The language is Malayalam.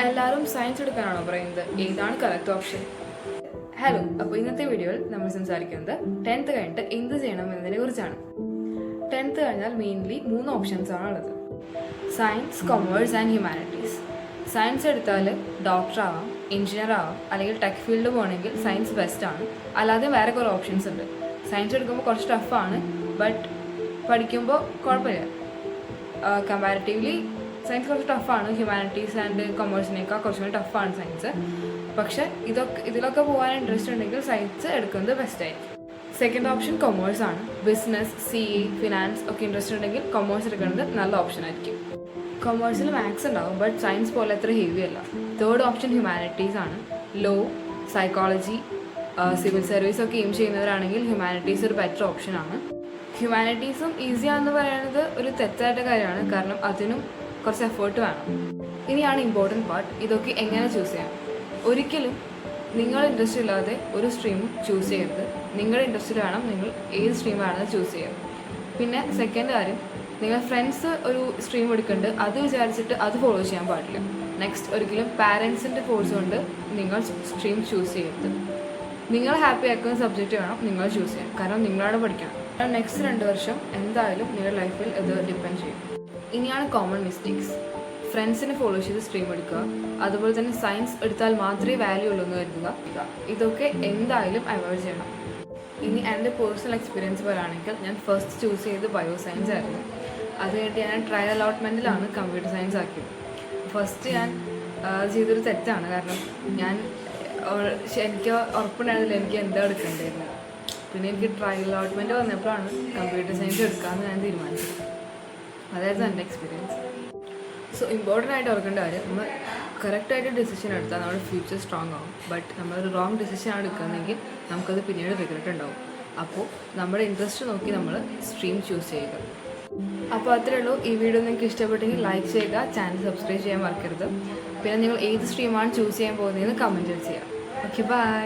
എല്ലാവരും സയൻസ് എടുക്കാനാണോ പറയുന്നത്? ഏതാണ് കറക്റ്റ് ഓപ്ഷൻ? ഹലോ, അപ്പോൾ ഇന്നത്തെ വീഡിയോയിൽ നമ്മൾ സംസാരിക്കുന്നത് 10th കഴിഞ്ഞിട്ട് എന്ത് ചെയ്യണം എന്നതിനെ കുറിച്ചാണ്. 10th കഴിഞ്ഞാൽ മെയിൻലി 3 ഓപ്ഷൻസ് ആണ് ഉള്ളത്: science, commerce and humanities. Science എടുത്താൽ ഡോക്ടർ ആവാം, എഞ്ചിനീയർ ആവാം, അല്ലെങ്കിൽ ടെക് ഫീൽഡ് പോകണമെങ്കിൽ സയൻസ് ബെസ്റ്റ് ആണ്. അല്ലാതെ വേറെ കുറേ ഓപ്ഷൻസ് ഉണ്ട്. സയൻസ് എടുക്കുമ്പോൾ കുറച്ച് ടഫാണ്, ബട്ട് പഠിക്കുമ്പോൾ കുഴപ്പമില്ല. കമ്പാരിറ്റീവ്ലി സയൻസ് കുറച്ച് ടഫാണ്. ഹ്യൂമാനിറ്റീസ് ആൻഡ് കൊമേഴ്സിനേക്കാൾ കുറച്ചുകൂടി ടഫാണ് സയൻസ്. പക്ഷേ ഇതിലൊക്കെ പോകാൻ ഇൻട്രസ്റ്റ് ഉണ്ടെങ്കിൽ സയൻസ് എടുക്കുന്നത് ബെസ്റ്റായിരിക്കും. സെക്കൻഡ് ഓപ്ഷൻ കൊമേഴ്സ് ആണ്. ബിസിനസ്, CA, ഫിനാൻസ് ഒക്കെ ഇൻട്രസ്റ്റ് ഉണ്ടെങ്കിൽ കൊമേഴ്സ് എടുക്കുന്നത് നല്ല ഓപ്ഷൻ ആയിരിക്കും. കൊമേഴ്സിൽ മാത്സ് ഉണ്ടാവും, ബട്ട് സയൻസ് പോലെ അത്ര ഹെവി അല്ല. തേർഡ് ഓപ്ഷൻ ഹ്യൂമാനിറ്റീസ് ആണ്. ലോ, സൈക്കോളജി, സിവിൽ സർവീസ് ഒക്കെ എയിം ചെയ്യുന്നവരാണെങ്കിൽ ഹ്യൂമാനിറ്റീസ് ഒരു ബെറ്റർ ഓപ്ഷനാണ്. ഹ്യൂമാനിറ്റീസും ഈസിയാണെന്ന് പറയുന്നത് ഒരു തെറ്റായിട്ട് കാര്യമാണ്, കാരണം അതിനും കുറച്ച് എഫേർട്ട് വേണം. ഇനിയാണ് ഇമ്പോർട്ടൻറ്റ് പാർട്ട്: ഇതൊക്കെ എങ്ങനെ ചൂസ് ചെയ്യാം. ഒരിക്കലും നിങ്ങളുടെ ഇൻട്രസ്റ്റ് ഇല്ലാതെ ഒരു സ്ട്രീമും ചൂസ് ചെയ്യരുത്. നിങ്ങളുടെ ഇൻട്രസ്റ്റിൽ വേണം നിങ്ങൾ ഏത് സ്ട്രീം വേണമെന്ന് ചൂസ് ചെയ്യാം. പിന്നെ സെക്കൻഡ് കാര്യം, നിങ്ങൾ ഫ്രണ്ട്സ് ഒരു സ്ട്രീം എടുക്കുന്നുണ്ട് അത് വിചാരിച്ചിട്ട് അത് ഫോളോ ചെയ്യാൻ പാടില്ല. നെക്സ്റ്റ്, ഒരിക്കലും പാരൻസിൻ്റെ ഫോഴ്സ് കൊണ്ട് നിങ്ങൾ സ്ട്രീം ചൂസ് ചെയ്യരുത്. നിങ്ങൾ ഹാപ്പി ആക്കുന്ന സബ്ജക്റ്റ് വേണം നിങ്ങൾ ചൂസ് ചെയ്യാൻ, കാരണം നിങ്ങളാണ് പഠിക്കണം. നെക്സ്റ്റ് 2 വർഷം എന്തായാലും നിങ്ങളുടെ ലൈഫിൽ ഇത് ഡിപ്പെൻഡ് ചെയ്യും. ഇനിയാണ് കോമൺ മിസ്റ്റേക്സ്: ഫ്രണ്ട്സിനെ ഫോളോ ചെയ്ത് സ്ട്രീം എടുക്കുക, അതുപോലെ തന്നെ സയൻസ് എടുത്താൽ മാത്രമേ വാല്യൂ ഉള്ളൂ എന്ന് കരുതുക. ഇതൊക്കെ എന്തായാലും അവോയ്ഡ് ചെയ്യണം. ഇനി എൻ്റെ പേഴ്സണൽ എക്സ്പീരിയൻസ് പറയുകയാണെങ്കിൽ, ഞാൻ ഫസ്റ്റ് ചൂസ് ചെയ്ത് ബയോ സയൻസ് ആയിരുന്നു. അത് കഴിഞ്ഞിട്ട് ഞാൻ ട്രയൽ അലോട്ട്മെൻറ്റിലാണ് കമ്പ്യൂട്ടർ സയൻസ് ആക്കിയത്. ഫസ്റ്റ് ഞാൻ ചെയ്തൊരു തെറ്റാണ്, കാരണം എനിക്ക് ഉറപ്പുണ്ടായിരുന്നില്ല എനിക്ക് എന്താ എടുക്കേണ്ടതെന്ന്. പിന്നെ എനിക്ക് ട്രയൽ അലോട്ട്മെൻറ്റ് വന്നപ്പോഴാണ് കമ്പ്യൂട്ടർ സയൻസ് എടുക്കാമെന്ന് ഞാൻ തീരുമാനിച്ചത്. അതായിരുന്നു എൻ്റെ എക്സ്പീരിയൻസ്. സോ ഇമ്പോർട്ടൻ്റ് ആയിട്ട് ഓർക്കേണ്ട കാര്യം, നമ്മൾ കറക്റ്റായിട്ട് ഡിസിഷൻ എടുത്താൽ നമ്മുടെ ഫ്യൂച്ചർ സ്ട്രോങ് ആവും. ബട്ട് നമ്മളൊരു റോങ് ഡിസിഷനാണ് എടുക്കുന്നതെങ്കിൽ നമുക്കത് പിന്നീട് റിഗ്രറ്റ് ഉണ്ടാവും. അപ്പോൾ നമ്മുടെ ഇൻട്രസ്റ്റ് നോക്കി നമ്മൾ സ്ട്രീം ചൂസ് ചെയ്യുക. അപ്പോൾ അത്രയേ ഉള്ളൂ. ഈ വീഡിയോ നിങ്ങൾക്ക് ഇഷ്ടപ്പെട്ടെങ്കിൽ ലൈക്ക് ചെയ്യുക, ചാനൽ സബ്സ്ക്രൈബ് ചെയ്യാൻ മറക്കരുത്. പിന്നെ നിങ്ങൾ ഏത് സ്ട്രീമാണ് ചൂസ് ചെയ്യാൻ പോകുന്നതെന്ന് കമൻറ്റ് ചെയ്യുക. Okay, by.